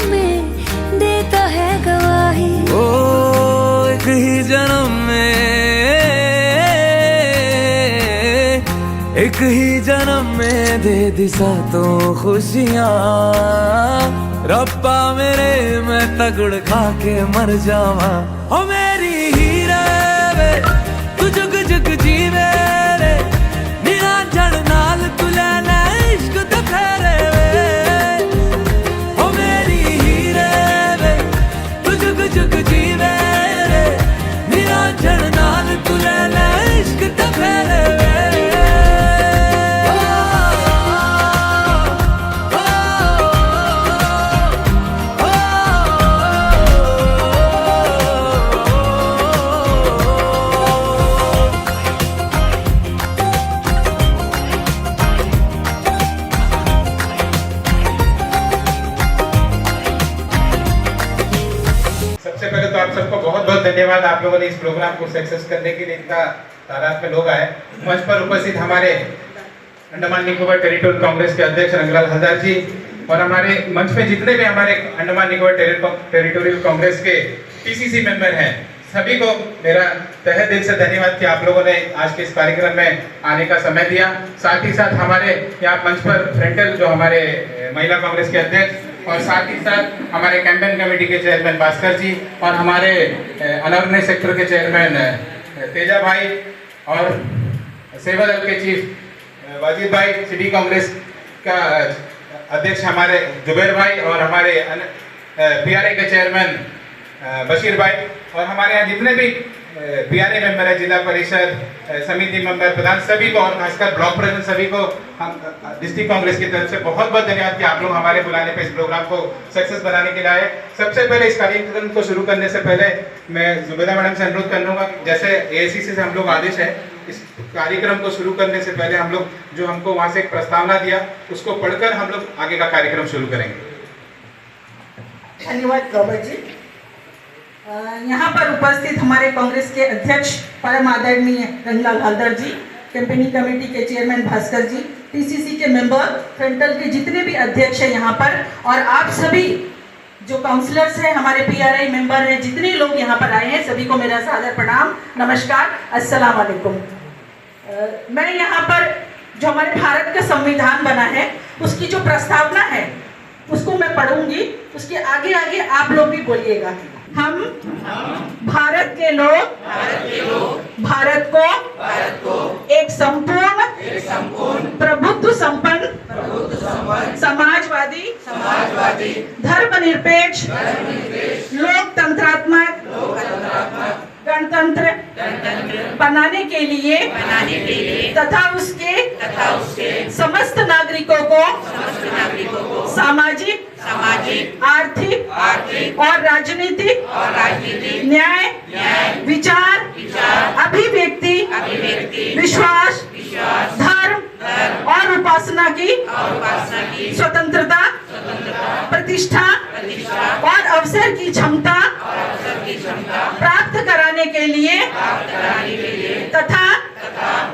में देता है गवाही। ओ एक ही जन्म में दे दी सातों खुशियाँ। रब्बा मेरे मैं तगड़ खा के मर जावा। ओ मेरी हीरे वे तू जुग जुग जीवे रे, निरंजन नाल तू लेना इश्क ते फेरे वे। ओ मेरी हीरे वे तू जुग जुग जीवे रे, निरंजन नाल तू लेना इश्क ते फेरे वे। सबसे पहले तो आप सबको बहुत बहुत धन्यवाद, आप लोगों ने इस प्रोग्राम को सक्सेस करने के लिए इतना तादाद में लोग आए। मंच पर उपस्थित हमारे अंडमान निकोबार टेरिटोरियल कांग्रेस के अध्यक्ष रंगलाल हलदर जी और हमारे मंच में जितने भी हमारे अंडमान निकोबार टेरिटोरियल कांग्रेस के पीसीसी मेंबर हैं, सभी को मेरा तहे दिल से धन्यवाद कि आप लोगों ने आज के इस कार्यक्रम में आने का समय दिया। साथ ही साथ हमारे यहाँ मंच पर फ्रंटल जो हमारे महिला कांग्रेस के अध्यक्ष और साथ ही साथ हमारे कैंपेन कमेटी के चेयरमैन भास्कर जी और हमारे अनऑर्गेनाइज सेक्टर के चेयरमैन तेजा भाई और सेवा दल के चीफ वाजिद भाई, सिटी कांग्रेस का अध्यक्ष हमारे जुबैर भाई और हमारे पीआरए के चेयरमैन बशीर भाई और हमारे यहाँ जितने भी पीआरए मेंबर है, जिला परिषद समिति मेंबर, प्रधान, सभी को और खासकर ब्लॉक प्रेसिडेंट सभी को हम डिस्ट्रिक्ट कांग्रेस की तरफ से बहुत बहुत धन्यवाद कि आप लोग हमारे बुलाने पे इस प्रोग्राम को सक्सेस बनाने के लिए आए। सबसे पहले इस कार्यक्रम को शुरू करने से पहले मैं जुबैदा मैडम से अनुरोध करूंगा, जैसे एआईसीसी से हम लोग आदेश है, इस कार्यक्रम को शुरू करने से पहले हम लोग जो हमको वहाँ से एक प्रस्तावना दिया उसको पढ़कर हम लोग आगे का कार्यक्रम शुरू करेंगे। धन्यवाद गौबर जी। यहाँ पर उपस्थित हमारे कांग्रेस के अध्यक्ष परम आदरणीय रंगलाल हलदर जी, कैंपेनिंग कमेटी के चेयरमैन भास्कर जी, पीसीसी के मेंबर, फ्रंटल के जितने भी अध्यक्ष हैं यहाँ पर, और आप सभी जो काउंसलर्स हैं, हमारे पीआरआई मेंबर हैं, जितने लोग यहाँ पर आए हैं, सभी को मेरा सादर प्रणाम, नमस्कार, अस्सलाम वालेकुम। मैं यहाँ पर जो हमारे भारत का संविधान बना है उसकी जो प्रस्तावना है उसको मैं पढ़ूंगी, उसके आगे आगे आप लोग भी बोलिएगा। हम भारत के लोग भारत को एक संपूर्ण प्रभुत्व संपन्न समाजवादी धर्मनिरपेक्ष लोकतंत्रात्मक गणतंत्र बनाने के लिए तथा उसके समस्त नागरिकों को सामाजिक आर्थिक और राजनीतिक न्याय विचार अभिव्यक्ति विश्वास धर्म और उपासना की स्वतंत्रता प्रतिष्ठा और अवसर की क्षमता प्राप्त कराने के लिए तथा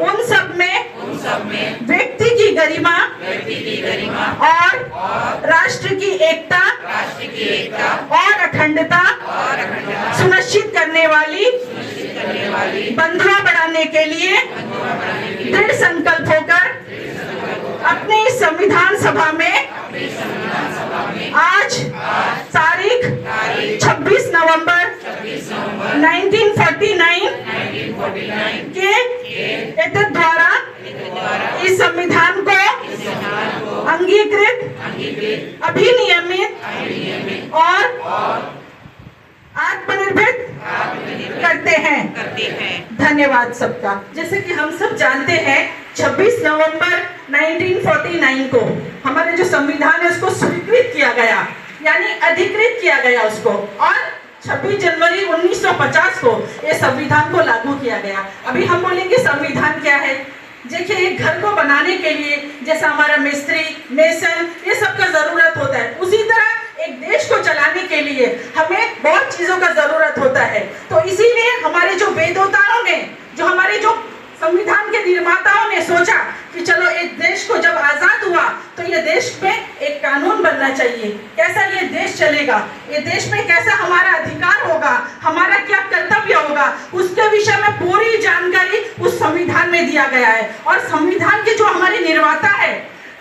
उन सब में व्यक्ति की गरिमा और राष्ट्र की एकता और अखंडता सुनिश्चित करने वाली बंधुआ बढ़ाने के लिए दृढ़ संकल्प होकर अपने संविधान सभा में आज तारीख 26 नवंबर 1949 के एतद द्वारा इस संविधान को अंगीकृत अभिनियमित और आत्मनिर्भर करते हैं। धन्यवाद सबका। जैसे कि हम सब जानते हैं 26 नवंबर 1949 को हमारे जो संविधान है उसको स्वीकृत किया गया, यानी अधिकृत किया गया उसको, और 26 जनवरी 1950 को ये संविधान को लागू किया गया। अभी हम बोलेंगे संविधान क्या है। देखिए, एक घर को बनाने के लिए जैसा हमारा मिस्त्री, मेसन, ये सब का जरूरत होता है, उसी तरह एक देश को चलाने के लिए हमें बहुत चीजों का जरूरत होता है। तो इसीलिए हमारे जो वेदोताओं ने जो हमारे जो संविधान के निर्माताओं ने सोचा कि चलो इस देश को जब आजाद हुआ तो ये देश में एक कानून बनना चाहिए, कैसा ये देश चलेगा, ये देश में कैसा हमारा अधिकार होगा, हमारा क्या कर्तव्य होगा, उसके विषय में पूरी जानकारी उस संविधान में दिया गया है। और संविधान के जो हमारे निर्माता है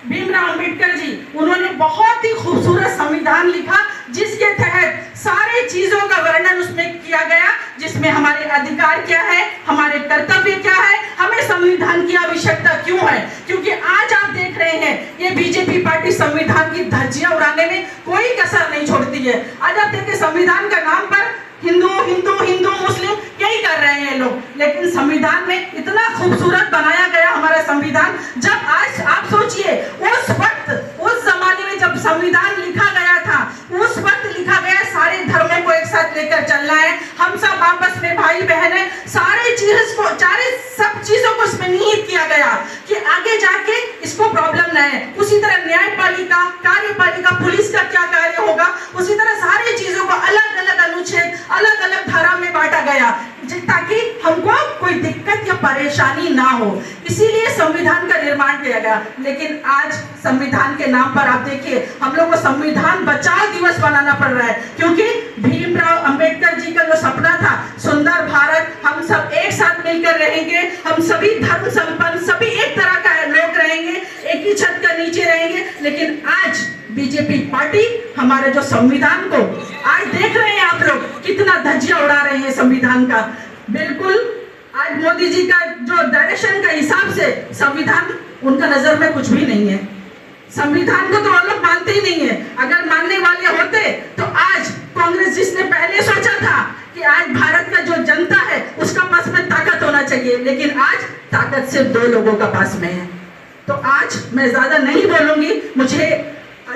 भीमराव अंबेडकर जी, उन्होंने बहुत ही खूबसूरत संविधान लिखा जिसके तहत सारे चीजों का वर्णन उसमें किया गया, जिसमें हमारे अधिकार क्या है, हमारे कर्तव्य क्या है, हमें संविधान की आवश्यकता क्यों है। क्योंकि आज आप देख रहे हैं ये बीजेपी पार्टी संविधान की धज्जियां उड़ाने में कोई कसर नहीं छोड़ती है। आज आप देखिए संविधान का नाम पर हिंदू हिंदू हिंदू मुस्लिम यही कर रहे हैं लोग, लेकिन संविधान में इतना खूबसूरत बनाया गया हमारा संविधान। जब आज आप सोचिए उस वक्त, उस जमाने में जब संविधान लिखा गया था, उस वक्त लिखा गया सारे धर्मों को एक साथ लेकर चलना है, हम सब आपस में भाई बहन है, सारे सब चीजों को इसमें निहित किया गया कि आगे जाके इसको प्रॉब्लम न है। उसी तरह न्यायपालिका, कार्यपालिका, पुलिस का क्या कार्य होगा, उसी तरह सारी चीजों को अलग अलग अनुच्छेद, अलग अलग धारा में बांटा गया ताकि हमको कोई दिक्कत या परेशानी ना हो। इसीलिए संविधान का निर्माण किया गया। लेकिन आज संविधान के नाम पर आप देखिए हम लोग को संविधान बचाओ दिवस मनाना पड़ रहा है, क्योंकि भीमराव अंबेडकर जी का जो सपना था सुंदर भारत, हम सब एक साथ मिलकर रहेंगे, हम सभी धर्म संपन्न, सभी एक तरह का लोग रहेंगे, एक ही छत के नीचे रहेंगे। लेकिन आज बीजेपी पार्टी हमारे जो संविधान को आज देख रहे हैं आप लोग कितना धज्जियां उड़ा रहे हैं संविधान का। बिल्कुल आज मोदी जी का जो डायरेक्शन का हिसाब से संविधान उनका नजर में कुछ भी नहीं है। संविधान को तो वो लोग मानते ही नहीं है। अगर मानने वाले होते तो आज कांग्रेस जिसने पहले सोचा था कि आज भारत का जो जनता है उसका पास में ताकत होना चाहिए, लेकिन आज ताकत सिर्फ 2 लोगों का पास में है। तो आज मैं ज्यादा नहीं बोलूंगी, मुझे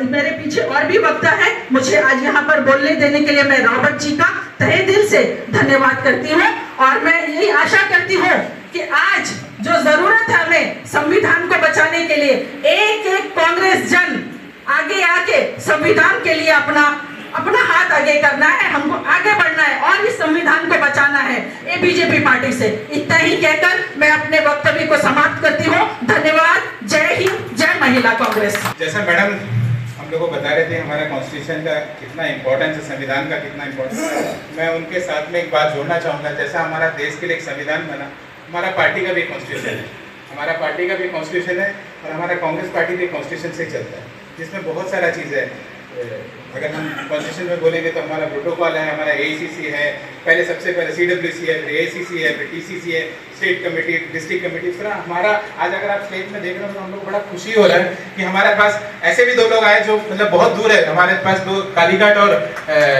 मेरे पीछे और भी वक्ता है, मुझे आज यहाँ पर बोलने देने के लिए मैं रॉबर्ट जी का तहे दिल से धन्यवाद करती हूँ। और मैं यही आशा करती हूँ कि आज जो जरूरत है हमें संविधान को बचाने के लिए, एक एक कांग्रेस जन आगे आके संविधान के लिए अपना हाथ आगे करना है, हमको आगे बढ़ना है और इस संविधान को बचाना है ये बीजेपी पार्टी से। इतना ही कहकर मैं अपने वक्तव्य को समाप्त करती हूँ। धन्यवाद। जय हिंद, जय महिला कांग्रेस। जैसा मैडम हम लोगों को बता रहे थे हमारा कॉन्स्टिट्यूशन का कितना इंपॉर्टेंस है, संविधान का कितना इंपॉर्टेंस है, मैं उनके साथ में एक बात जोड़ना चाहूँगा। जैसा हमारा देश के लिए एक संविधान बना, हमारा पार्टी का भी कॉन्स्टिट्यूशन है, हमारा पार्टी का भी कॉन्स्टिट्यूशन है और हमारा कांग्रेस पार्टी भी कॉन्स्टिट्यूशन से चलता है, जिसमें बहुत सारा चीज़ है। अगर हम कॉन्स्टिट्यूशन में बोलेंगे तो हमारा प्रोटोकॉल है, हमारा AICC है, पहले सबसे पहले CWC है, फिर AICC है, फिर TCC है, स्टेट कमेटी, डिस्ट्रिक्ट कमेटी। फिर हमारा आज अगर आप स्टेट में देख रहे हो तो हम लोग बड़ा खुशी हो रहा है कि हमारे पास ऐसे भी 2 लोग आए जो मतलब बहुत दूर है। हमारे पास 2 कालीघाट और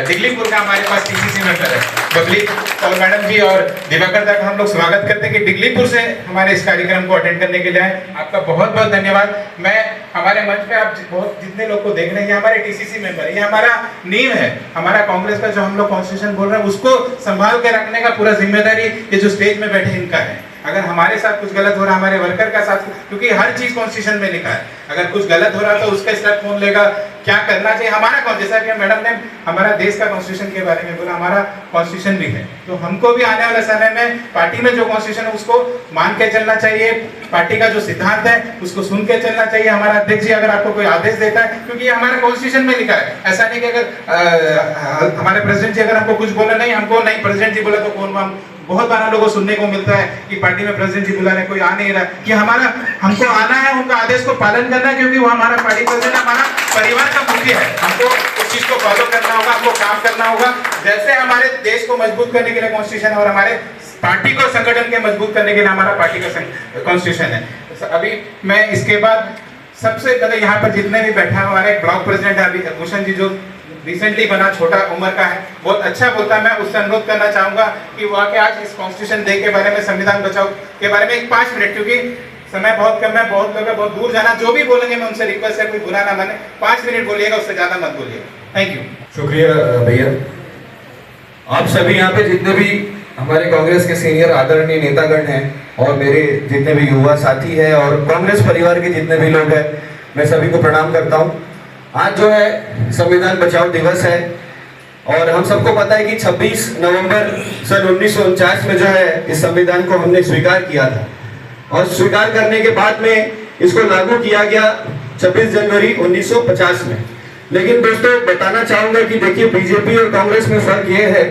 दिगलीपुर का हमारे पास TCC मेंबर है, बबली और मैडम जी और दिवाकर दा का हम लोग स्वागत करते हैं कि दिगलीपुर से हमारे इस कार्यक्रम को अटेंड करने के लिए आए। आपका बहुत बहुत धन्यवाद। मैं हमारे मंच पे आप बहुत जितने लोग को देख रहे हैं, ये हमारे TCC मेंबर है, ये हमारा नींव है, हमारा कांग्रेस का जो हम लोग कॉन्स्टिट्यूशन बोल रहे हैं उसको संभाल के रखने का पूरा जिम्मेदारी ये जो स्टेज में बैठे इनका है। अगर हमारे साथ कुछ गलत हो रहा है, हमारे वर्कर का साथ, क्योंकि हर चीज कॉन्स्टिट्यूशन में लिखा है, अगर कुछ गलत हो रहा है तो उसका स्टेप कौन लेगा, क्या करना चाहिए, हमारा कौन, जैसा कि मैडम ने हमारा देश का कॉन्स्टिट्यूशन के बारे में बोला, हमारा कॉन्स्टिट्यूशन भी है, तो हमको भी आने वाले समय में पार्टी में जो कॉन्स्टिट्यूशन है उसको मान के चलना चाहिए, पार्टी का जो सिद्धांत है उसको सुन के चलना चाहिए। हमारा अध्यक्ष जी अगर आपको कोई आदेश देता है, क्योंकि ये हमारे कॉन्स्टिट्यूशन में लिखा है, ऐसा नहीं कि अगर हमारे प्रेसिडेंट जी अगर हमको कुछ बोला, नहीं हमको नहीं प्रेसिडेंट जी बोला तो कौन, हम बहुत बार लोगों को सुनने को मिलता है कि पार्टी में प्रेसिडेंट जी बुला रहे, कोई आ नहीं रहा, कि हमको आना है, उनका आदेश को पालन करना है, क्योंकि वो हमारा पार्टी प्रेसिडेंट हमारा परिवार का मुखिया है, हमको उस चीज को फॉलो करना होगा, हमको काम करना होगा। जैसे हमारे देश को मजबूत करने के लिए कॉन्स्टिट्यूशन है और हमारे पार्टी को संगठन के मजबूत करने के लिए हमारा पार्टी का कॉन्स्टिट्यूशन है। अभी मैं इसके बाद सबसे पहले यहाँ पर जितने भी बैठा हुआ हमारे ब्लॉक प्रेसिडेंट है अभी भूषण जी, जो रिसेंटली बना, छोटा उम्र का है, बहुत अच्छा बोलता है, मैं उससे अनुरोध करना चाहूंगा कि वो आके आज इस कॉन्स्टिट्यूशन डे के बारे में, संविधान बचाओ के बारे में एक 5 मिनट, क्योंकि समय बहुत कम है, बहुत लोग हैं, बहुत दूर जाना, जो भी बोलेंगे मैं उनसे रिक्वेस्ट है कोई बुरा ना माने, 5 मिनट बोलिएगा, उससे ज्यादा मत बोलिएगा। Thank you. शुक्रिया भैया। आप सभी यहाँ पे जितने भी हमारे कांग्रेस के सीनियर आदरणीय नेतागण हैं और मेरे जितने भी युवा साथी हैं और कांग्रेस परिवार के जितने भी लोग हैं, मैं सभी को प्रणाम करता हूँ। आज जो है संविधान बचाओ दिवस है और हम सबको पता है कि 26 नवंबर सन 1949 में जो है इस संविधान को हमने स्वीकार किया था। और स्वीकार करने के बाद में इसको लागू किया गया 26 जनवरी 1950 में। लेकिन दोस्तों बताना चाहूंगा कि देखिए बीजेपी और कांग्रेस में फर्क ये है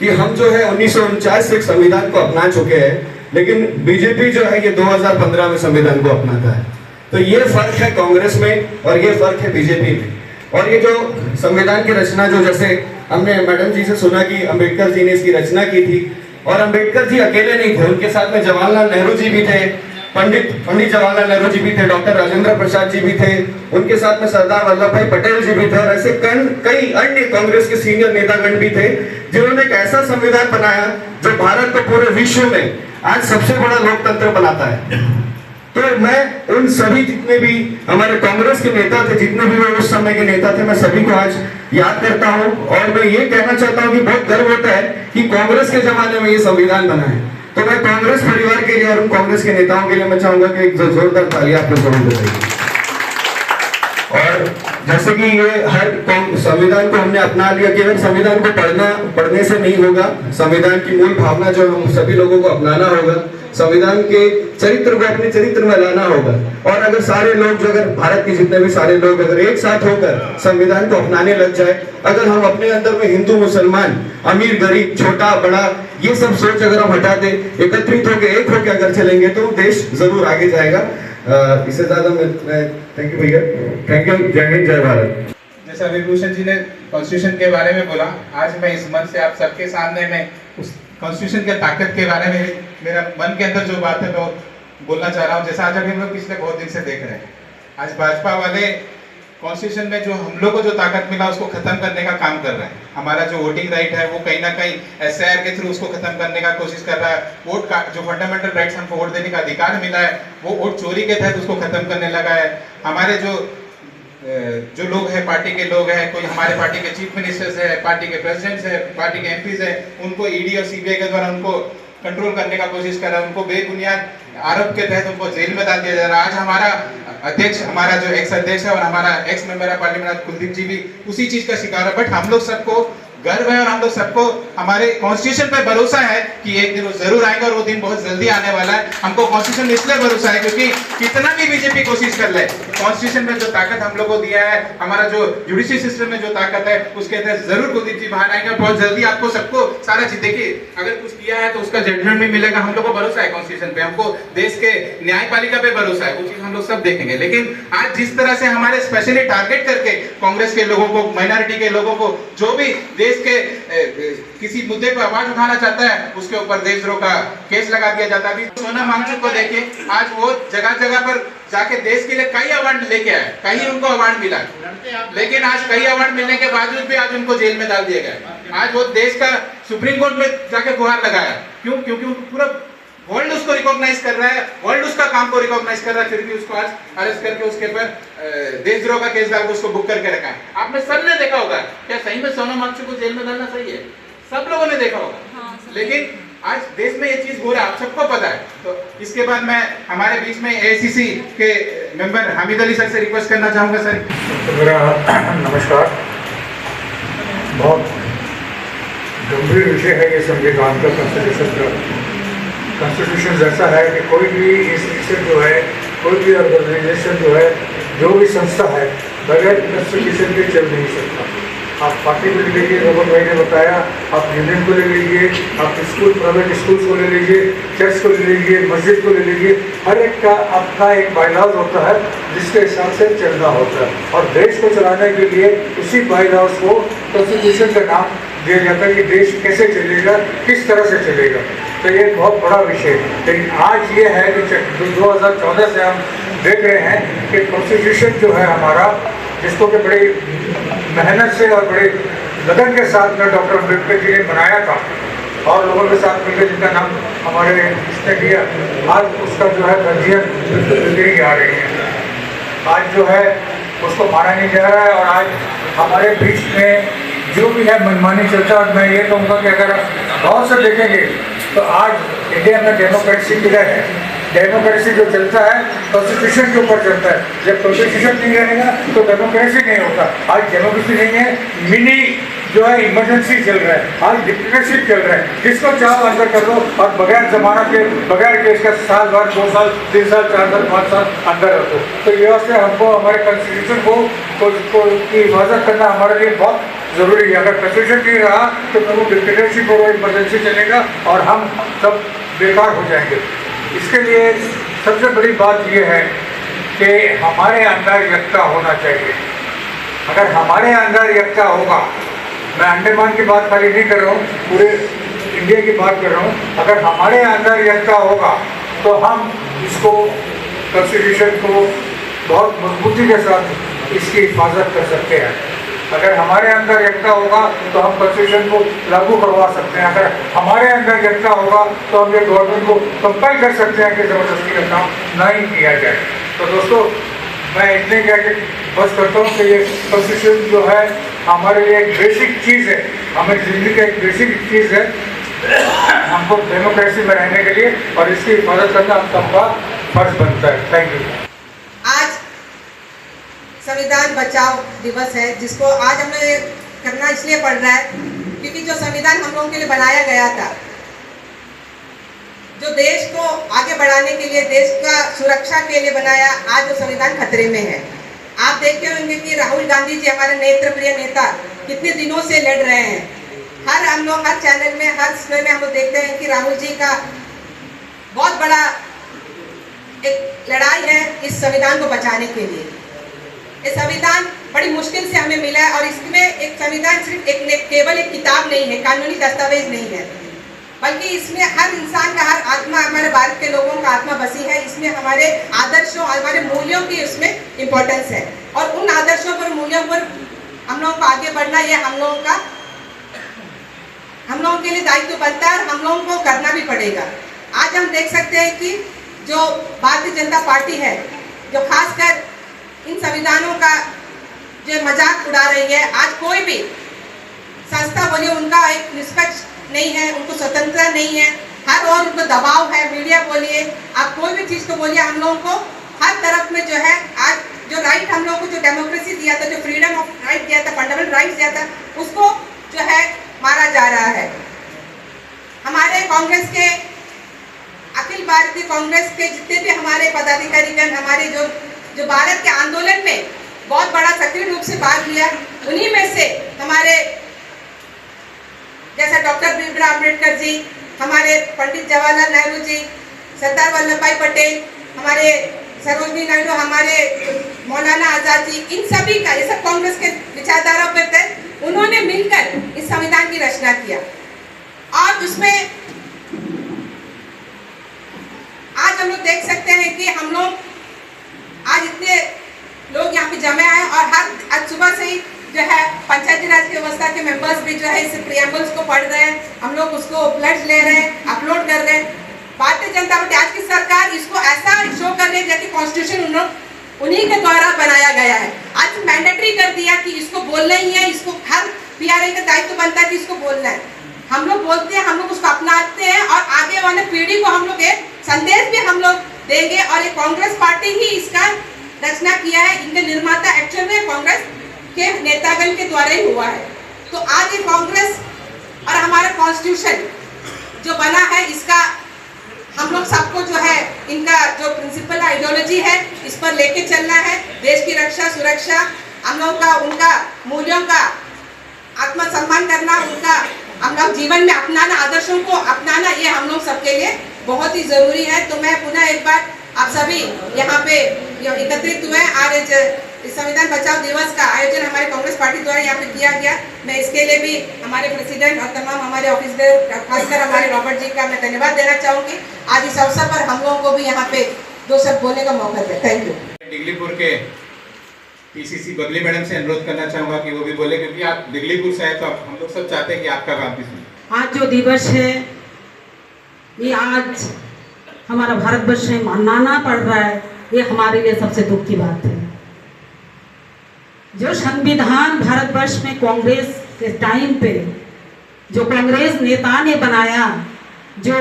कि हम जो है 1949 से संविधान को अपना चुके हैं, लेकिन बीजेपी जो है ये 2015 में संविधान को अपनाता है। तो ये फर्क है कांग्रेस में और ये फर्क है बीजेपी में। और ये जो संविधान की रचना जो जैसे हमने मैडम जी से सुना कि अंबेडकर जी ने इसकी रचना की थी, और अंबेडकर जी अकेले नहीं थे, उनके साथ में जवाहरलाल नेहरू जी भी थे, पंडित जवाहरलाल नेहरू जी भी थे, डॉक्टर राजेंद्र प्रसाद जी भी थे, उनके साथ में सरदार वल्लभ भाई पटेल जी भी थे, और ऐसे कई अन्य कांग्रेस के सीनियर नेतागण भी थे जिन्होंने एक ऐसा संविधान बनाया जो भारत को पूरे विश्व में आज सबसे बड़ा लोकतंत्र बनाता है। तो मैं उन सभी जितने भी हमारे कांग्रेस के नेता थे, जितने भी उस समय के नेता थे, मैं सभी को आज याद करता हूं और मैं ये कहना चाहता हूं कि बहुत गर्व होता है कि कांग्रेस के जमाने में ये संविधान बना है। तो मैं कांग्रेस परिवार के लिए और उन कांग्रेस के नेताओं के लिए मैं चाहूंगा कि एक जोरदार तालियां आप लोग जरूर बजाइए। और जैसे कि ये हर संविधान को हमने अपना लिया, केवल संविधान को पढ़ने से नहीं होगा, संविधान की मूल भावना जो हम सभी लोगों को अपनाना होगा, संविधान के चरित्र को अपने चरित्र में लाना होगा। और अगर सारे लोग जो अगर भारत के जितने भी सारे लोग अगर एक साथ होकर संविधान को अपनाने लग जाए, अगर हम अपने अंदर में हिंदू मुसलमान, अमीर गरीब, छोटा बड़ा, ये सब सोच अगर हम हटा दे, एकत्रित होकर एक होकर अगर चलेंगे तो देश जरूर आगे जाएगा। इससे ज्यादा मैं थैंक यू भैया, थैंक यू। जय हिंद, जय भारत। जैसा विभूषण जी ने कॉन्स्टिट्यूशन के बारे में बोला, आज मैं इस मंच से आप सबके सामने में उस कॉन्स्टिट्यूशन के ताकत के बारे में मेरा मन के अंदर जो बात है वो बोलना चाह रहा हूँ। जैसा आज अभी हम लोग पिछले बहुत दिन से देख रहे हैं, आज भाजपा वाले कॉन्स्टिट्यूशन में जो हम लोग को जो ताकत मिला उसको खत्म करने का काम कर रहा है। हमारा जो वोटिंग राइट है वो कहीं ना कहीं SIR के थ्रू उसको खत्म करने का कोशिश कर रहा है। वोट का जो फंडामेंटल राइट्स हमको वोट देने का अधिकार मिला है वो वोट चोरी के तहत उसको खत्म करने लगा है। हमारे जो लोग हैं, पार्टी के लोग हैं, कोई हमारे पार्टी के चीफ मिनिस्टर्स है, पार्टी के प्रेसिडेंट्स है, पार्टी के MPs है, उनको ED और CBI के द्वारा उनको कंट्रोल करने का कोशिश कर रहा है। उनको बेबुनियाद आरोप के तहत उनको जेल में डाल दिया जा रहा है। आज हमारा अध्यक्ष, हमारा जो एक्स अध्यक्ष है और हमारा एक्स मेंबर है पार्लियामेंट कुलदीप जी भी उसी चीज का शिकार है। बट हम लोग सबको गर्व है और हम लोग सबको हमारे कॉन्स्टिट्यूशन पे भरोसा है कि एक दिन वो जरूर आएगा और वो दिन बहुत जल्दी आने वाला है। हमको कॉन्स्टिट्यूशन इसलिए भरोसा है क्योंकि कितना भी बीजेपी कोशिश कर ले, कॉन्स्टिट्यूशन में जो ताकत हम लोग को दिया है, हमारा जो जुडिशरी सिस्टम में जो ताकत है, उसके तहत जरूर कुलदीप जी बाहर आएंगे। बहुत जल्दी आपको सबको सारा चीज, देखिए अगर कुछ किया है तो उसका जजमेंट भी मिलेगा। हम लोग को भरोसा है कॉन्स्टिट्यूशन पे, हमको देश के न्यायपालिका पे भरोसा है, वो चीज हम लोग सब देखेंगे। लेकिन आज जिस तरह से हमारे स्पेशली टारगेट करके कांग्रेस के लोगों को, माइनॉरिटी के लोगों को, जो भी देश के किसी मुद्दे पर आवाज उठाना चाहता है उसके ऊपर देशद्रोह का केस लगा दिया जाता है। सोनम वांगचुक को देखिए, आज वो जगह जगह पर जाके देश के लिए कई अवार्ड लेके आए, कहीं उनको अवार्ड मिला, लेकिन आज कई अवार्ड मिलने के बावजूद भी आज उनको जेल में डाल दिया गया। आज वो देश का सुप्रीम कोर्ट में जाके गुहार लगाया, क्यों? क्योंकि पूरा वर्ल्ड उसको रिकॉग्नाइज कर रहा है, वर्ल्ड उसका काम को रिकॉग्नाइज कर रहा है, फिर भी उसको आज अरेस्ट करके उसके ऊपर देशद्रोह का केस डाल के उसको बुक करके रखा है। आपने सबने देखा होगा, क्या सही में सोनम वांगचुक को जेल में डालना सही है? सब लोगों ने देखा होगा। लेकिन आज देश में ये चीज हो रहा है, आप सबको पता है। तो इसके बाद मैं हमारे बीच में AICC के मेंबर हामिद अली सर से रिक्वेस्ट करना चाहूंगा। सर मेरा नमस्कार। बहुत गंभीर विषय है ये संविधान का, कॉन्स्टिट्यूशन का। कॉन्स्टिट्यूशन ऐसा है कि कोई भी इंस्टीट्यूशन जो है, कोई भी ऑर्गेनाइजेशन जो है, जो भी संस्था है, बगैर कॉन्स्टिट्यूशन के चल नहीं सकता। आप पार्टी को ले लीजिए, रोहन भाई ने बताया, आप यूनियन को ले लीजिए, आप स्कूल, प्राइवेट स्कूल्स को ले लीजिए, चर्च को ले लीजिए, मस्जिद को ले लीजिए, हर एक का अपना एक बायलॉज होता है जिसके हिसाब से चलना होता है। और देश को चलाने के लिए उसी बायलॉज को कॉन्स्टिट्यूशन का नाम दिया जाता है कि देश कैसे चलेगा, किस तरह से चलेगा। तो ये बहुत बड़ा विषय है। लेकिन आज ये है कि 2014 से हम देख रहे हैं कि कॉन्स्टिट्यूशन जो है हमारा, जिसको कि बड़ी मेहनत से और बड़े लगन के साथ में डॉक्टर अम्बेडकर जी ने बनाया था और लोगों के साथ मिलकर जिनका नाम हमारे इसने दिया, आज उसका जो है धज्जियाँ गिरी आ रही हैं। आज जो है उसको मारा नहीं जा रहा है और आज हमारे बीच में जो भी है मनमानी चलता है। और मैं ये कहूँगा कि अगर बहुत से देखेंगे तो आज इंडिया में डेमोक्रेसी किधर है? डेमोक्रेसी जो चलता है कॉन्स्टिट्यूशन के ऊपर चलता है। जब कॉन्स्टिट्यूशन नहीं रहेगा तो डेमोक्रेसी नहीं होता। आज डेमोक्रेसी नहीं है, मिनी जो है इमरजेंसी चल रहा है, आज डिक्टेटरशिप चल रहा है, जिसको चाहो अंदर कर दो और बगैर जमानत के बगैर केस का साल भर 2 साल 3 साल 4 साल 5 साल अंदर रखो। तो ये वास्ते हमको हमारे कॉन्स्टिट्यूशन को की हिफाजत करना हमारे लिए बहुत ज़रूरी है। अगर कॉन्स्टिट्यूशन नहीं रहा तो वो डिक्टेटरशिप और इमरजेंसी चलेगा और हम सब बेकार हो जाएंगे। इसके लिए सबसे बड़ी बात यह है कि हमारे अंदर एकता होना चाहिए। अगर हमारे अंदर एकता होगा, मैं अंडमान की बात खाली नहीं कर रहा हूँ, पूरे इंडिया की बात कर रहा हूँ, अगर हमारे अंदर एकता होगा तो हम इसको कॉन्स्टिट्यूशन को बहुत मजबूती के साथ इसकी हिफाजत कर सकते हैं। अगर हमारे अंदर एकता होगा तो हम कॉन्स्टिट्यूशन को लागू करवा सकते हैं। अगर हमारे अंदर एकता होगा तो हम ये गवर्नमेंट को कंपेल कर सकते हैं कि ज़बरदस्ती का काम नहीं किया जाए। तो दोस्तों, मैं इतने कह के बस करता हूँ कि ये कॉन्स्टिट्यूशन जो है हमारे लिए एक बेसिक चीज़ है, हमें ज़िंदगी का एक बेसिक चीज़ है। हमको डेमोक्रेसी में रहने के लिए और इसकी हिफाजत करना हम सबका फर्ज बनता है। Thank you. आज संविधान बचाओ दिवस है, जिसको आज हमें करना इसलिए पड़ रहा है क्योंकि जो संविधान हम लोगों के लिए बनाया गया था, जो देश को आगे बढ़ाने के लिए, देश का सुरक्षा के लिए बनाया, आज वो संविधान खतरे में है। आप देखे होंगे कि राहुल गांधी जी हमारे नेत्रप्रिय नेता कितने दिनों से लड़ रहे हैं। हम लोग हर चैनल में, हर समय में हम लोग देखते हैं कि राहुल जी का बहुत बड़ा एक लड़ाई है इस संविधान को बचाने के लिए। ये संविधान बड़ी मुश्किल से हमें मिला है और इसमें एक संविधान सिर्फ केवल एक किताब नहीं है, कानूनी दस्तावेज नहीं है, बल्कि इसमें हर इंसान का, हर आत्मा, हमारे भारत के लोगों का आत्मा बसी है। इसमें हमारे आदर्शों, हमारे मूल्यों की उसमें इम्पोर्टेंस है और उन आदर्शों पर, मूल्यों पर हम लोगों को आगे बढ़ना, ये हम लोगों के लिए दायित्व बनता है और हम लोगों को करना भी पड़ेगा। आज हम देख सकते हैं कि जो भारतीय जनता पार्टी है, जो खासकर इन संविधानों का जो मजाक उड़ा रही है, आज कोई भी संस्था बोलिए उनका एक निष्पक्ष नहीं है, उनको स्वतंत्रता नहीं है, हर और उनको दबाव है। मीडिया बोलिए, आप कोई भी चीज़ को बोलिए, हम लोगों को हर तरफ में जो है, आज जो राइट हम लोगों को, जो डेमोक्रेसी दिया था, जो फ्रीडम ऑफ राइट दिया था, फंडामेंटल राइट्स दिया था, उसको जो है मारा जा रहा है। हमारे कांग्रेस के, अखिल भारतीय कांग्रेस के जितने भी हमारे पदाधिकारीगण, हमारे जो भारत के आंदोलन में बहुत बड़ा सक्रिय रूप से भाग लिया, उन्हीं में से हमारे जैसे डॉक्टर भीमराव अम्बेडकर जी, हमारे पंडित जवाहरलाल नेहरू जी, सरदार वल्लभ भाई पटेल, हमारे सरोजिनी नायडू, हमारे मौलाना आजाद जी, इन सभी का, ये सब कांग्रेस के विचारधारा पर थे। उन्होंने मिलकर इस संविधान की रचना किया और उसमें आज हम लोग देख सकते हैं कि हम लोग आज इतने लोग यहाँ पे जमे आए और आज सुबह से ही जो है पंचायती राज की व्यवस्था के मेंबर्स भी जो है इस प्रियम्बल्स को पढ़ रहे हैं, हम लोग उसको प्लस ले रहे हैं, अपलोड कर रहे हैं। भारतीय जनता पार्टी आज की सरकार इसको ऐसा शो कर रही है जैसे कॉन्स्टिट्यूशन उन्हीं के द्वारा बनाया गया है। आज मैंडेटरी कर दिया कि इसको बोलना ही है, इसको हर पीआरआई का दायित्व बनता है कि इसको बोलना है। हम लोग बोलते हैं, हम लोग उसको अपनाते हैं और आगे वाले पीढ़ी को हम लोग एक संदेश भी हम लोग देंगे और ये कांग्रेस पार्टी ही इसका रचना किया है। इनके निर्माता एक्चुअल में कांग्रेस के नेतागण के द्वारा ही हुआ है। तो आज ये कांग्रेस और हमारा कॉन्स्टिट्यूशन जो बना है, इसका हम लोग सबको जो है, इनका जो प्रिंसिपल आइडियोलॉजी है, इस पर लेके चलना है। देश की रक्षा, सुरक्षा, हम लोग का, उनका मूल्यों का आत्मसम्मान करना, उनका हम लोग जीवन में अपनाना, आदर्शों को अपनाना, ये हम लोग सबके लिए बहुत ही जरूरी है। तो मैं पुनः एक बार आप सभी यहाँ पे एकत्रित हुए आज इस संविधान बचाओ दिवस का आयोजन हमारे कांग्रेस पार्टी द्वारा यहाँ पे किया गया। मैं इसके लिए भी हमारे प्रेसिडेंट और तमाम हमारे ऑफिसर, खासकर हमारे रॉबर्ट जी का मैं धन्यवाद देना चाहूँगी। आज इस अवसर पर हम लोगों को भी यहाँ पे 2 शब्द बोलने का मौका दिया। Thank you. दिगलीपुर के पीसीसी बगली मैडम से अनुरोध करना चाहूँगा कि वो भी बोले, क्योंकि आप दिगलीपुर से हैं तो हम लोग सब चाहते हैं कि आपका काम भी सुने। आज जो दिवस है, ये आज हमारा भारतवर्ष में मनाना पड़ रहा है, ये हमारे लिए सबसे दुख की बात है। जो संविधान भारतवर्ष में कांग्रेस के टाइम पे जो कांग्रेस नेता ने बनाया, जो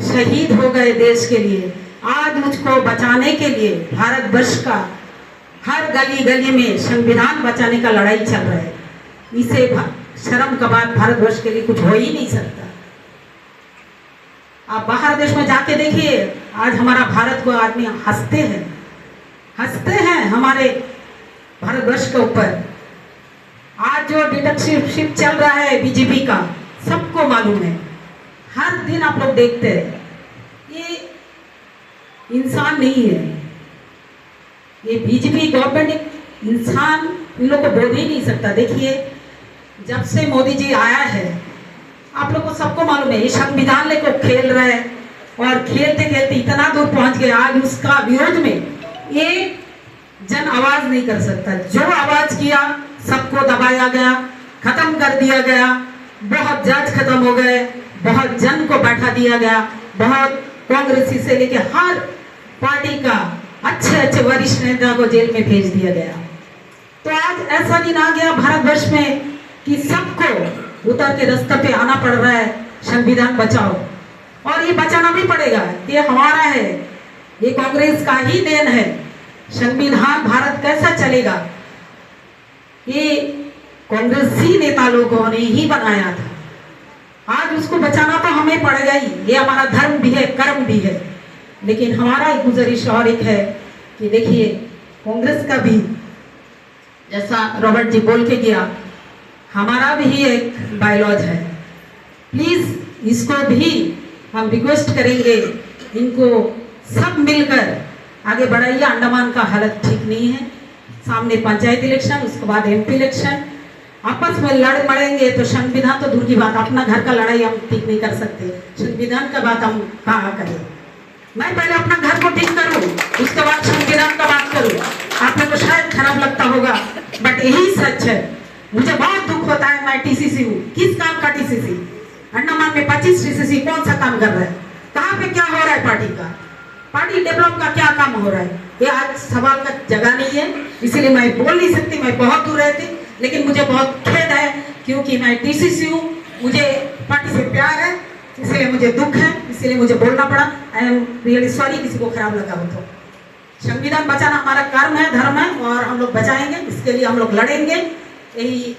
शहीद हो गए देश के लिए, आज मुझको बचाने के लिए भारतवर्ष का हर गली गली में संविधान बचाने का लड़ाई चल रहा है। इसे शर्म का बात भारतवर्ष के लिए कुछ हो ही नहीं सकता। आप बाहर देश में जाके देखिए, आज हमारा भारत को आदमी हंसते हैं हमारे भारतवर्ष के ऊपर। आज जो डिक्टेटरशिप चल रहा है बीजेपी का, सबको मालूम है, हर दिन आप लोग देखते हैं। ये इंसान नहीं है, ये बीजेपी गवर्नमेंट इंसान इन लोग को बोल ही नहीं सकता। देखिए, जब से मोदी जी आया है, आप लोग को सबको मालूम है, ये संविधान लेकर खेल रहा है और खेलते खेलते इतना दूर पहुंच गया। आज उसका विरोध में ये जन आवाज नहीं कर सकता। जो आवाज किया सबको दबाया गया, खत्म कर दिया गया, बहुत जज खत्म हो गए, बहुत जन को बैठा दिया गया, बहुत कांग्रेसी से लेके हर पार्टी का अच्छे वरिष्ठ नेता को जेल में भेज दिया गया। तो आज ऐसा दिन आ गया भारतवर्ष में कि सबको उतर के रास्ते पे आना पड़ रहा है, संविधान बचाओ। और ये बचाना भी पड़ेगा, ये हमारा है, ये कांग्रेस का ही देन है। संविधान भारत कैसा चलेगा, ये कांग्रेसी नेता लोगों ने ही बनाया था। आज उसको बचाना तो हमें पड़ेगा ही, ये हमारा धर्म भी है, कर्म भी है। लेकिन हमारा एक गुजारिश और एक है कि देखिए, कांग्रेस का भी जैसा रॉबर्ट जी बोल के गया, हमारा भी एक बायलॉज है। प्लीज इसको भी हम रिक्वेस्ट करेंगे, इनको सब मिलकर आगे बढ़ाइए। अंडमान का हालत ठीक नहीं है, सामने पंचायत इलेक्शन, उसके बाद एमपी इलेक्शन, आपस में लड़ मड़ेंगे तो संविधान तो दूर की बात, अपना घर का लड़ाई हम ठीक नहीं कर सकते, संविधान का बात हम कहाँ करें। मैं पहले अपना घर को ठीक करूं, उसके बाद संविधान का बात करूं। आप लोगों को शायद खराब लगता होगा, बट यही सच है। मुझे बहुत दुख होता है, मैं टीसीसी हूँ। किस काम का टीसीसी? अंडमान में 25 टीसीसी कौन सा काम कर रहा है? कहाँ पे क्या हो रहा है पार्टी का? पार्टी डेवलप का क्या काम हो रहा है? ये आज सवाल का जगह नहीं है, इसीलिए मैं बोल नहीं सकती, मैं बहुत दूर रहती। लेकिन मुझे बहुत खेद है, क्योंकि मैं टीसीसी हूँ, मुझे पार्टी से प्यार है, इसलिए मुझे दुख है, इसलिए मुझे बोलना पड़ा। आई एम रियली सॉरी किसी को खराब लगा हो तो। संविधान बचाना हमारा कर्म है, धर्म है, और हम लोग बचाएंगे, इसके लिए हम लोग लड़ेंगे, यही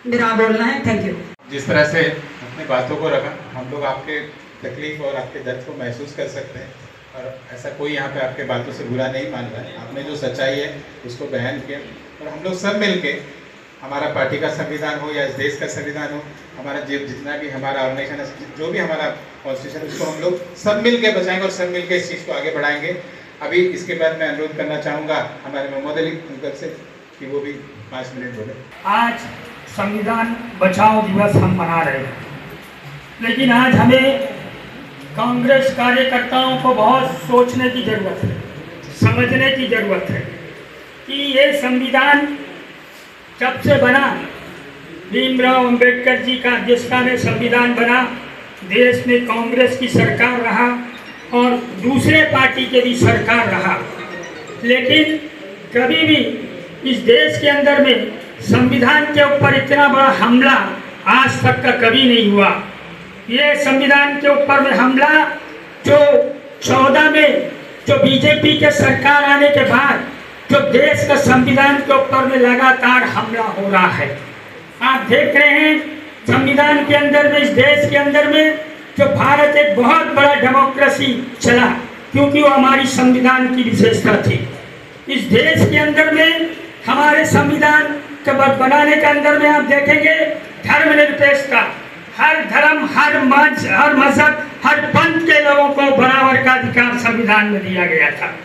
मेरा बोलना है। Thank you. जिस तरह से अपनी बातों को रखा, हम लोग आपके तकलीफ और आपके दर्द को महसूस कर सकते हैं, और ऐसा कोई यहाँ पे आपके बातों से बुरा नहीं मान रहा है। आपने जो सच्चाई है उसको बयान किया, और हम लोग सब मिलके, हमारा पार्टी का संविधान हो या इस देश का संविधान हो, हमारा जितना भी हमारा ऑर्गेनाइजेशन है, जो भी हमारा कॉन्स्टिट्यूशन, उसको हम लोग सब मिल के बचाएंगे और सब मिल के इस चीज़ को आगे बढ़ाएंगे। अभी इसके बाद मैं अनुरोध करना चाहूँगा हमारे मोहम्मद अली अंकल से कि वो भी 5 मिनट बोले। आज संविधान बचाओ दिवस हम मना रहे हैं, लेकिन आज हमें कांग्रेस कार्यकर्ताओं को बहुत सोचने की ज़रूरत है, समझने की ज़रूरत है कि ये संविधान जब से बना, भीमराव अंबेडकर जी का अध्यक्षता में संविधान बना, देश में कांग्रेस की सरकार रहा और दूसरे पार्टी के भी सरकार रहा, लेकिन कभी भी इस देश के अंदर में संविधान के ऊपर इतना बड़ा हमला आज तक का कभी नहीं हुआ। ये संविधान के ऊपर में हमला जो 14 में जो बीजेपी के सरकार आने के बाद जो देश का संविधान के ऊपर में लगातार हमला हो रहा है। आप देख रहे हैं संविधान के अंदर में, इस देश के अंदर में जो भारत एक बहुत बड़ा डेमोक्रेसी चला, क्योंकि वो हमारी संविधान की विशेषता थी। इस देश के अंदर में हमारे संविधान के बनाने के अंदर में आप देखेंगे धर्मनिरपेक्षता, हर धर्म, हर मजहब, हर पंथ के लोगों को बराबर का अधिकार संविधान में दिया गया था।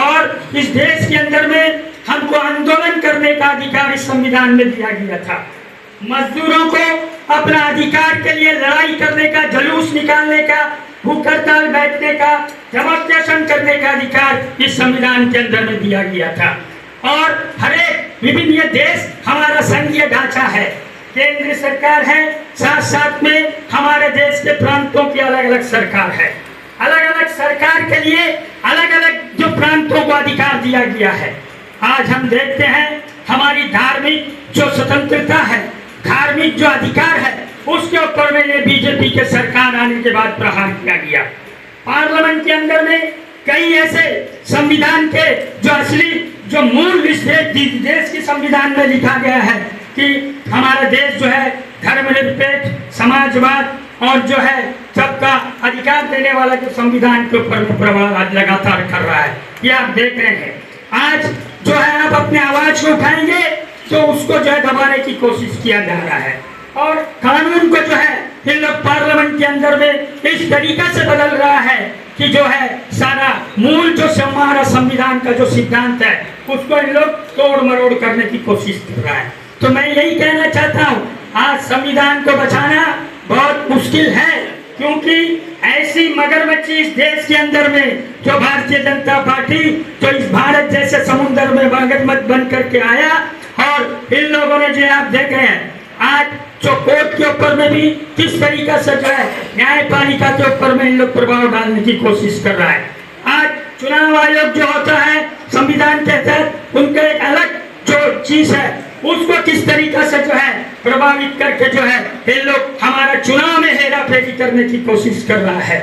और इस देश के अंदर में हमको आंदोलन करने का अधिकार इस संविधान में दिया गया था। मजदूरों को अपना अधिकार के लिए लड़ाई करने का, जुलूस निकालने का, भूख हड़ताल बैठने का, डेमोन्स्ट्रेशन करने का अधिकार इस संविधान के अंदर में दिया गया था। और हर एक विभिन्न ये देश हमारा संघीय ढांचा है, केंद्र सरकार है, साथ साथ में हमारे देश के प्रांतों की अलग अलग सरकार है। अलग अलग सरकार के लिए अलग अलग जो प्रांतों को अधिकार दिया गया है। आज हम देखते हैं हमारी धार्मिक जो स्वतंत्रता है, धार्मिक जो अधिकार है, उसके ऊपर में ये बीजेपी के सरकार आने के बाद प्रहार किया गया। पार्लियामेंट के अंदर में कई ऐसे संविधान के जो असली जो मूल इस देश की संविधान में लिखा गया है, कि हमारा देश जो है धर्मनिरपेक्ष, समाजवाद और जो है सबका अधिकार देने वाला जो संविधान के ऊपर में प्रभाव लगातार कर रहा है, ये आप देख रहे हैं। आज जो है आप अपने आवाज को उठाएंगे तो उसको जो है दबाने की कोशिश किया जा रहा है, और कानून को जो है इन लोग पार्लियामेंट के अंदर में इस तरीका से बदल रहा है कि जो है सारा मूल जो हमारा संविधान का जो सिद्धांत है उसको इन लोग तोड़ मरोड़ करने की कोशिश कर रहा है। तो मैं यही कहना चाहता हूँ, आज संविधान को बचाना बहुत मुश्किल है, क्योंकि ऐसी मगरमच्छी इस देश के अंदर में जो भारतीय जनता पार्टी जो इस भारत जैसे समुद्र में मगरमच्छ बन करके आया, और इन लोगों ने जो आप देख रहे हैं आज जो कोर्ट के ऊपर में भी किस तरीका से जो है न्यायपालिका के ऊपर में इन लोग प्रभाव डालने की कोशिश कर रहा है। आज चुनाव आयोग जो होता है संविधान के तहत उनका एक अलग जो चीज है उसको किस तरीका से जो है प्रभावित करके जो है इन लोग हमारा चुनाव में हेरा फेरी करने की कोशिश कर रहा है।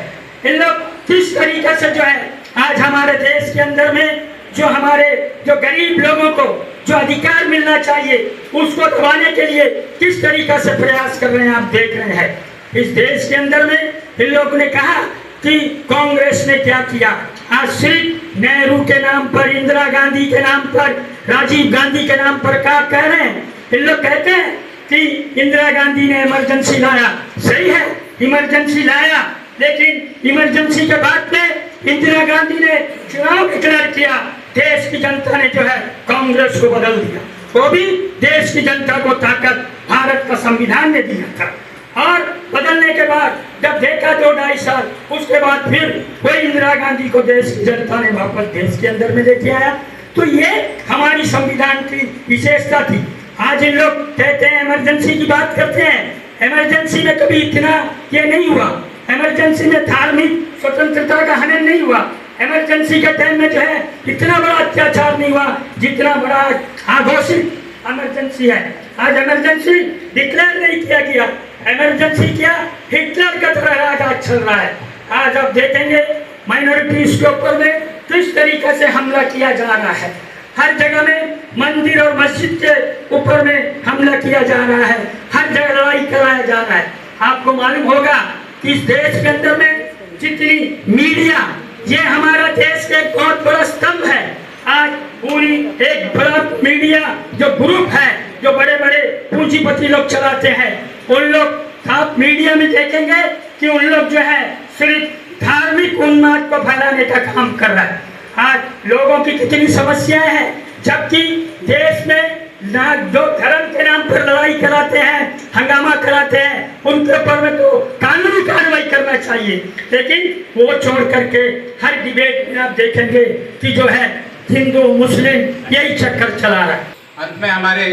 इन लोग किस तरीके से जो है आज हमारे देश के अंदर में जो हमारे जो गरीब लोगों को जो अधिकार मिलना चाहिए उसको दबाने के लिए किस तरीका से प्रयास कर रहे हैं, आप देख रहे हैं। इस देश के अंदर में इन लोगों ने कहा कि कांग्रेस ने क्या किया, आज सिर्फ नेहरू के नाम पर, इंदिरा गांधी के नाम पर, राजीव गांधी के नाम पर क्या कह रहे हैं। इन लोग कहते हैं कि इंदिरा गांधी ने इमरजेंसी लाया, सही है इमरजेंसी लाया, लेकिन इमरजेंसी के बाद में इंदिरा गांधी ने चुनाव डिक्लेयर किया, देश की जनता ने जो है कांग्रेस को बदल दिया, वो भी देश की जनता को ताकत भारत का संविधान ने दिया था। और बदलने के बाद जब देखा 2-2.5 साल उसके बाद फिर वही इंदिरा गांधी को देश की जनता ने वापस देश के अंदर में लेके आया। तो ये हमारी संविधान की विशेषता थी। आज इन लोग कहते हैं इमरजेंसी की बात करते हैं, इमरजेंसी में कभी इतना ये नहीं हुआ, इमरजेंसी में धार्मिक स्वतंत्रता का हनन नहीं हुआ, इमरजेंसी के टाइम में जो है इतना बड़ा अत्याचार नहीं हुआ जितना बड़ा आघोषित इमरजेंसी है। आज इमरजेंसी डिक्लेयर नहीं किया गया, इमरजेंसी क्या हिटलर का तरह राज चल रहा है। आज आप देखेंगे माइनॉरिटीज के ऊपर में किस तरीके से हमला किया जा रहा है, हर जगह में मंदिर और मस्जिद के ऊपर में हमला किया जा रहा है, हर जगह लड़ाई कराया जा रहा है। आपको मालूम होगा कि इस देश के अंदर में जितनी मीडिया, ये हमारा देश का एक बहुत बड़ा स्तंभ है। आज पूरी एक बड़ा मीडिया जो ग्रुप है जो बड़े बड़े पूंजीपति लोग चलाते हैं, उन लोग आप मीडिया में देखेंगे कि उन लोग जो है सिर्फ धार्मिक उन्माद को फैलाने का काम कर रहा है। आज लोगों की कितनी समस्याएं हैं, जबकि देश में ना जो धर्म के नाम पर लड़ाई कराते हैं, हंगामा कराते हैं, उनके ऊपर में तो कानूनी कार्रवाई करना चाहिए, लेकिन वो छोड़ करके हर डिबेट में आप देखेंगे कि जो है हिंदू मुस्लिम यही चक्कर चला रहा है। अंत में हमारे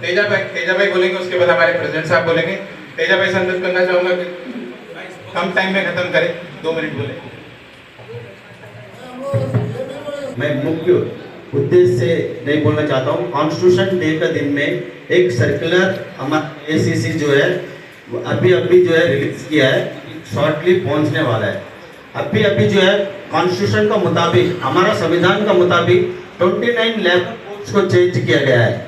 तेजा भाई बोलेंगे, उसके बाद हमारे प्रेसिडेंट साहब बोलेंगे। तेजा भाई से अनुरोध करना चाहूंगा कि कम टाइम में खत्म करें, 2 मिनट बोले। मैं मुख्य उद्देश्य से नहीं बोलना चाहता हूँ। कॉन्स्टिट्यूशन डे का दिन में एक सर्कुलर हमारा ACC जो है अभी जो है रिलीज किया है, शॉर्टली पहुंचने वाला है। अभी जो है कॉन्स्टिट्यूशन का मुताबिक, हमारा संविधान का मुताबिक 29 लेबर कोड्स को चेंज किया गया है।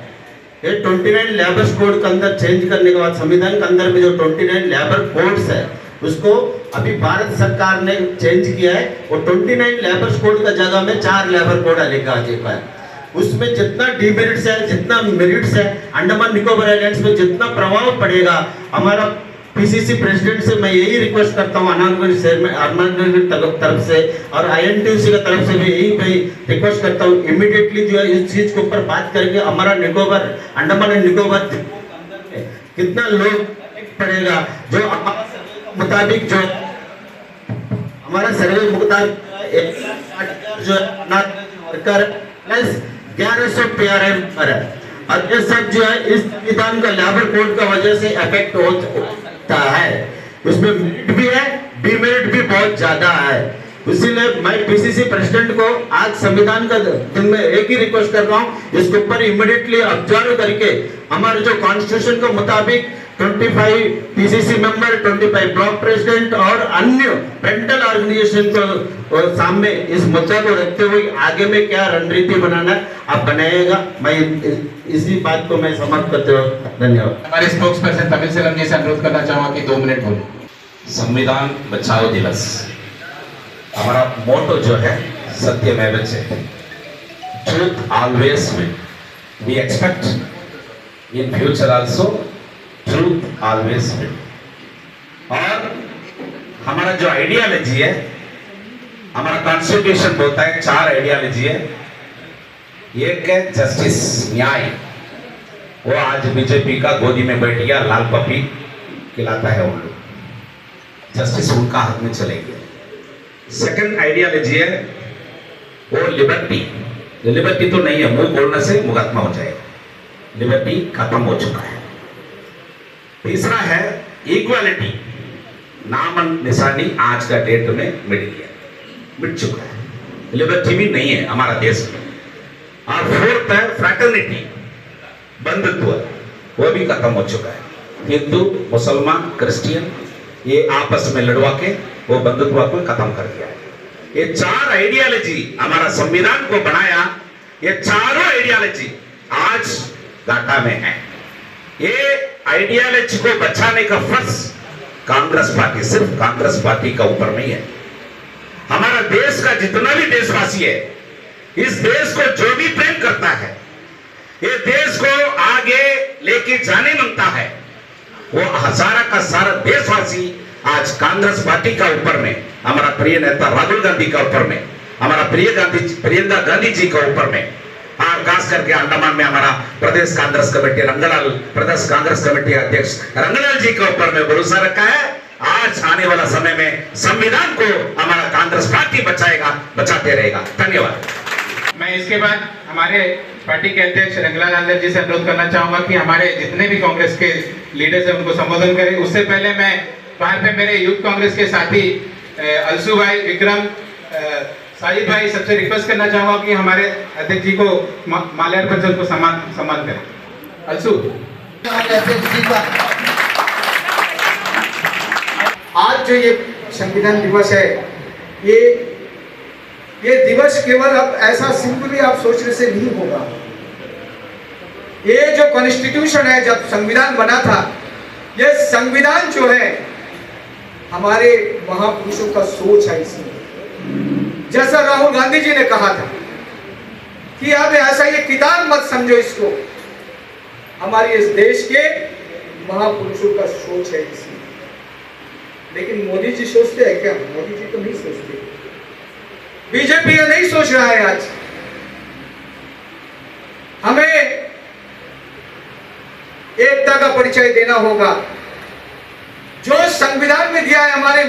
ये 29 लेबर कोड के अंदर चेंज करने के बाद संविधान के अंदर में जो 29 लेबर कोड्स है उसको अभी भारत सरकार ने चेंज किया है। वो 29 लेबर कोड का जगह में 4 लेबर कोड लेकर आ चुका है। उसमें जितना डिमेरिट्स है, जितना मेरिट्स है, अंडमान निकोबार आइलैंड्स में जितना प्रभाव पड़ेगा, हमारा PCC प्रेसिडेंट से मैं यही रिक्वेस्ट करता हूँ, अनामगढ़ तरफ से और INTUC का तरफ से भी यही रिक्वेस्ट करता हूँ, इमीडिएटली जो है इस चीज के ऊपर बात करके हमारा निकोबार, अंडमान एंड निकोबार कितना लोग पड़ेगा, जो मुताबिक जो हमारा सर्वे मुताबिक जो वर्कर प्लस 1100 PRM पर है, और ये सब जो है इस संविधान का लेबर कोड का वजह से इफेक्ट होता है। उसमें मेरिट भी है, डिमेरिट भी बहुत ज्यादा है। इसीलिए मैं PCC प्रेसिडेंट को आज संविधान का दिन में एक ही रिक्वेस्ट कर रहा हूँ, इसके ऊपर इमीडिएटली ऑब्जर्व करके हमारे जो कॉन्स्टिट्यूशन के मुताबिक 25 पीसीसी मेंबर, 25 ब्लॉक प्रेसिडेंट और अन्य फ्रंटल ऑर्गेनाइजेशन को सामने इस मुद्दा को रखते हुए आगे में क्या रणनीति बनाना आप बनाएगा। मैं इसी बात को मैं समाप्त करते हुए धन्यवाद। हमारे स्पोक्स पर्सन तमिल सेलम जी से अनुरोध करना चाहूंगा कि 2 मिनट बोले। संविधान बचाओ दिवस, हमारा मोटो जो है सत्यमेव जयते, truth always win. We expect in future also truth always win. और हमारा जो आइडियोलॉजी है, हमारा कॉन्स्टिट्यूशन बोलता है 4 आइडियोलॉजी है। एक है जस्टिस, न्याय, वो आज बीजेपी का गोदी में बैठ गया, लाल पपी खिलाता है उन लोग, जस्टिस उनका हाथ में चलेगी। सेकंड आइडियोलॉजी है वो लिबर्टी। लिबर्टी तो नहीं है, मुंह बोलने से मुकदमा हो जाएगा, लिबर्टी खत्म हो चुका है। तीसरा है इक्वालिटी, नामन निशानी आज का डेट में मिट चुका है, लिबर्टी भी नहीं है हमारा देश में। और फोर्थ है फ्रैटर्निटी, बंधुत्व, वो भी खत्म हो चुका है। हिंदू, मुसलमान, क्रिश्चियन ये आपस में लड़वा के वो बंधुत्व को खत्म कर दिया है। ये 4 आइडियोलॉजी हमारा संविधान को बनाया, ये चारों आइडियोलॉजी आज घाटा में है। ये आइडियोलॉजी को बचाने का फर्ज कांग्रेस पार्टी, सिर्फ कांग्रेस पार्टी का ऊपर नहीं है। हमारा देश का जितना भी देशवासी है, इस देश को जो भी प्रेम करता है, ये देश को आगे लेके जाने मांगता है, वो हजारा का सारा देशवासी आज कांग्रेस पार्टी का ऊपर में, हमारा प्रिय नेता राहुल गांधी का ऊपर में, हमारा प्रियंका गांधी जी का ऊपर में, और खास करके अंडमान में हमारा प्रदेश कांग्रेस कमेटी रंगलाल, प्रदेश कांग्रेस कमेटी अध्यक्ष रंगलाल जी के ऊपर में भरोसा रखा है। आज आने वाला समय में संविधान को हमारा कांग्रेस पार्टी बचाएगा, बचाते रहेगा। धन्यवाद। मैं इसके बाद हमारे पार्टी के अध्यक्ष रंगलाल हलदर जी से अनुरोध करना चाहूंगा कि हमारे जितने भी कांग्रेस के लीडर्स हैं उनको संबोधन करें। उससे पहले मैं बाहर पे मेरे यूथ कांग्रेस के साथी अलसू भाई, विक्रम, साजिद भाई, सबसे रिक्वेस्ट करना चाहूंगा कि हमारे अध्यक्ष जी को माल्यार्पण से उनको सम्मान करें। अलसू। आज जो ये संविधान दिवस है, ये दिवस केवल अब ऐसा सिंपली आप सोचने से नहीं होगा। ये जो कॉन्स्टिट्यूशन है, जब संविधान बना था, ये संविधान जो है हमारे महापुरुषों का सोच है। इसमें जैसा राहुल गांधी जी ने कहा था कि अब ऐसा ये किताब मत समझो इसको, हमारे इस देश के महापुरुषों का सोच है इसमें। लेकिन मोदी जी सोचते हैं क्या? मोदी जी तो नहीं सोचते, बीजेपी ये नहीं सोच रहा है। आज हमें एकता का परिचय देना होगा। जो संविधान में दिया है हमारे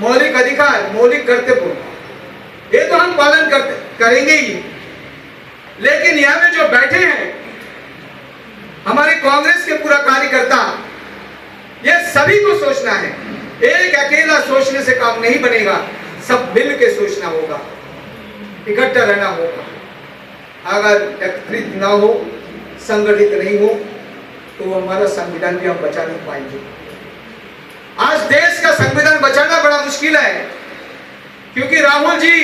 मौलिक अधिकार, मौलिक कर्तव्य, ये तो हम पालन करेंगे ही। लेकिन यहां में जो बैठे हैं हमारे कांग्रेस के पूरा कार्यकर्ता, ये सभी को सोचना है। एक अकेला सोचने से काम नहीं बनेगा, सब मिल के सोचना होगा, इकट्ठा रहना होगा। अगर एकत्रित ना हो, संगठित नहीं हो, तो हमारा संविधान भी हम बचा नहीं पाएंगे। आज देश का संविधान बचाना बड़ा मुश्किल है, क्योंकि राहुल जी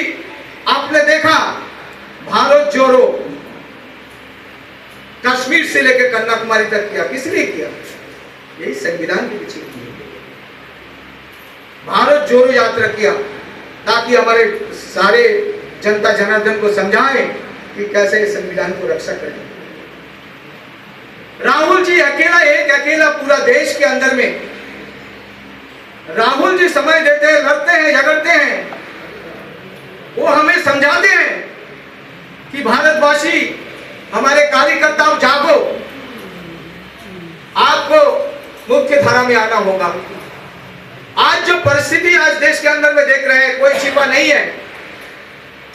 आपने देखा, भारत जोड़ो कश्मीर से लेकर कन्याकुमारी तक किया, किसने किया? यही संविधान के पीछे किया। भारत जोड़ो यात्रा किया ताकि हमारे सारे जनता जनार्दन को समझाएं कि कैसे संविधान को रक्षा करें। राहुल जी अकेला, एक अकेला पूरा देश के अंदर में राहुल जी समय देते हैं, लड़ते हैं, झगड़ते हैं, वो हमें समझाते हैं कि भारतवासी, हमारे कार्यकर्ता जागो, आपको मुख्य धारा में आना होगा। आज जो परिस्थिति आज देश के अंदर में देख रहे हैं, कोई छिपा नहीं है।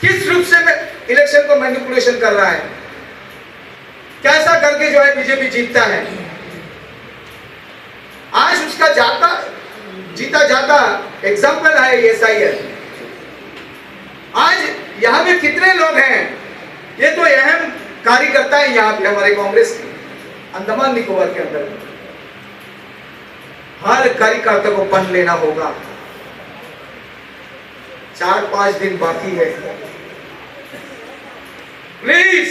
किस रूप से इलेक्शन को मैनिपुलेशन कर रहा है, कैसा करके जो है बीजेपी जीतता है। आज उसका जीता जाता एग्जाम्पल है SIR। आज यहाँ में कितने लोग हैं, ये तो अहम कार्यकर्ता है यहाँ पे हमारे कांग्रेस के अंडमान निकोबार के अंदर। हर कार्यकर्ता को पढ़ लेना होगा। 4-5 दिन बाकी है। प्लीज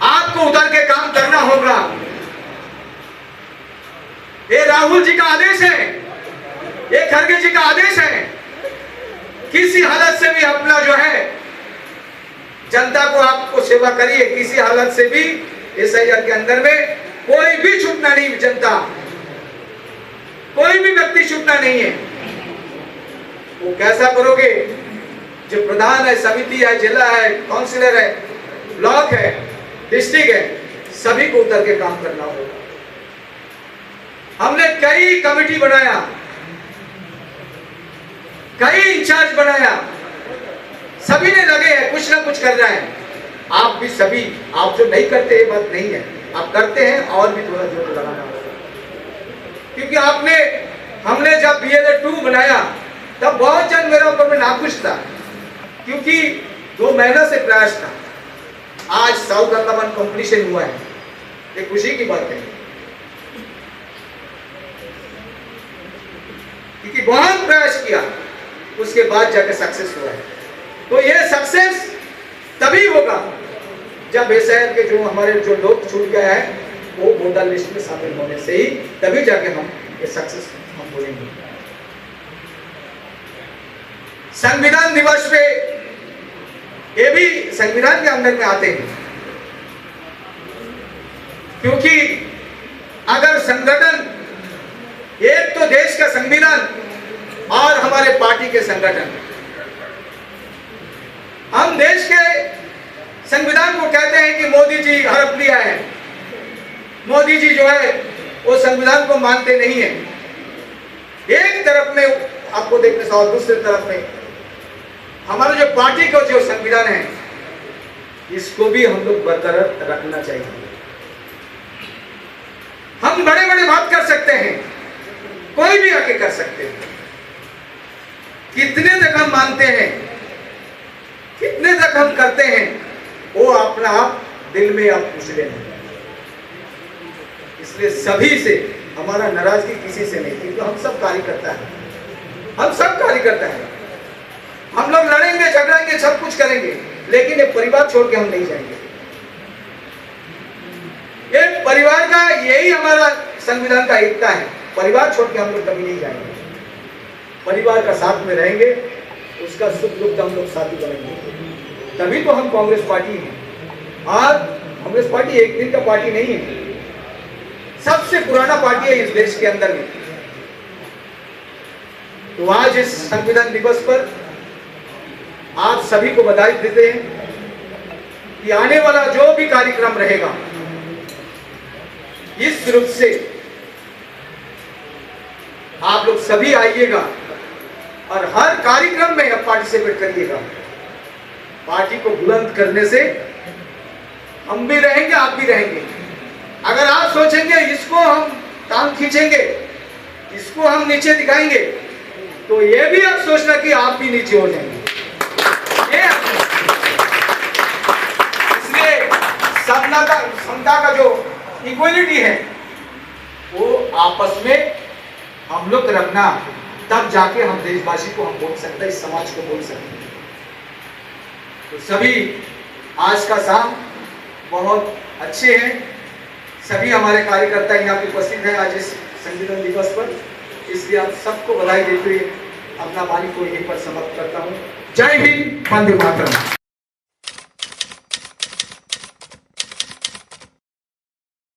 आपको उतर के काम करना होगा। ये राहुल जी का आदेश है, ये खड़गे जी का आदेश है। किसी हालत से भी अपना जो है जनता को आपको सेवा करिए, किसी हालत से भी इस एरिया के अंदर में कोई भी छूटना नहीं, जनता कोई भी व्यक्ति छूटना नहीं है। वो कैसा करोगे? जो प्रधान है, समिति है, जिला है, काउंसिलर है, ब्लॉक है, डिस्ट्रिक्ट है, सभी को उतर के काम करना होगा। हमने कई कमेटी बनाया, कई इंचार्ज बनाया, सभी ने लगे हैं, कुछ ना कुछ कर रहे हैं। आप भी सभी, आप जो नहीं करते ये बात नहीं है, आप करते हैं और भी थोड़ा जोर लगाना होगा। क्योंकि हमने जब BLA 2 बनाया तब बहुत जन मेरे ऊपर में नाखुश था, क्योंकि 2 महीना से प्रयास था। आज साउथ अंडमान कंप्लीशन हुआ है, ये खुशी की बात है, क्योंकि बहुत प्रयास किया, उसके बाद जाके सक्सेस हुआ है। तो ये सक्सेस तभी होगा जब इस शहर के जो हमारे जो लोग छूट गए हैं वो वोटर लिस्ट में शामिल होने से ही तभी जाके हम ये सक्सेस हम बोलेंगे। संविधान दिवस पे ये भी संविधान के अंदर में आते हैं, क्योंकि अगर संगठन, एक तो देश का संविधान और हमारे पार्टी के संगठन, हम देश के संविधान को कहते हैं कि मोदी जी हड़प लिया है, मोदी जी जो है वो संविधान को मानते नहीं है। एक तरफ में आपको देखने से और दूसरी तरफ में हमारा जो पार्टी का जो संविधान है इसको भी हम लोग बरकरार रखना चाहिए। हम बड़े बड़े बात कर सकते हैं, कोई भी आके कर सकते हैं, कितने तक हम मानते हैं, कितने तक हम करते हैं, वो अपना आप दिल में आप पूछ लेना। इसलिए सभी से हमारा नाराजगी किसी से नहीं, क्योंकि हम सब कार्यकर्ता हैं, हम सब कार्यकर्ता हैं। हम लोग लड़ेंगे, झगड़ेंगे, सब कुछ करेंगे, लेकिन ये परिवार छोड़ के हम नहीं जाएंगे। ये परिवार का यही हमारा संविधान का एकता है, परिवार छोड़ के हम लोग कभी नहीं जाएंगे। परिवार का साथ में रहेंगे, उसका सुख दुख हम लोग साथी बनेंगे, तभी तो हम कांग्रेस पार्टी हैं। आज कांग्रेस पार्टी एक दिन का पार्टी नहीं है, सबसे पुराना पार्टी है इस देश के अंदर में। तो आज इस संविधान दिवस पर आप सभी को बधाई देते हैं कि आने वाला जो भी कार्यक्रम रहेगा इस रूप से आप लोग सभी आइएगा और हर कार्यक्रम में आप पार्टिसिपेट करिएगा। पार्टी को बुलंद करने से हम भी रहेंगे, आप भी रहेंगे। अगर आप सोचेंगे इसको हम टांग खींचेंगे, इसको हम नीचे दिखाएंगे, तो ये भी आप सोचना कि आप भी नीचे हो जाएंगे। इसलिए समता का जो इक्वलिटी है वो आपस में हम लोग रखना, तब जाके हम देशवासी को हम बोल सकते हैं, इस समाज को बोल सकते हैं। तो सभी आज का शाम बहुत अच्छे हैं, सभी हमारे कार्यकर्ता यहाँ पे उपस्थित हैं आज इस संविधान दिवस पर, इसलिए आप सबको बधाई देते हुए अपना वाणी को यहीं पर समाप्त करता हूँ। जय हिंद, वंदे मातरम।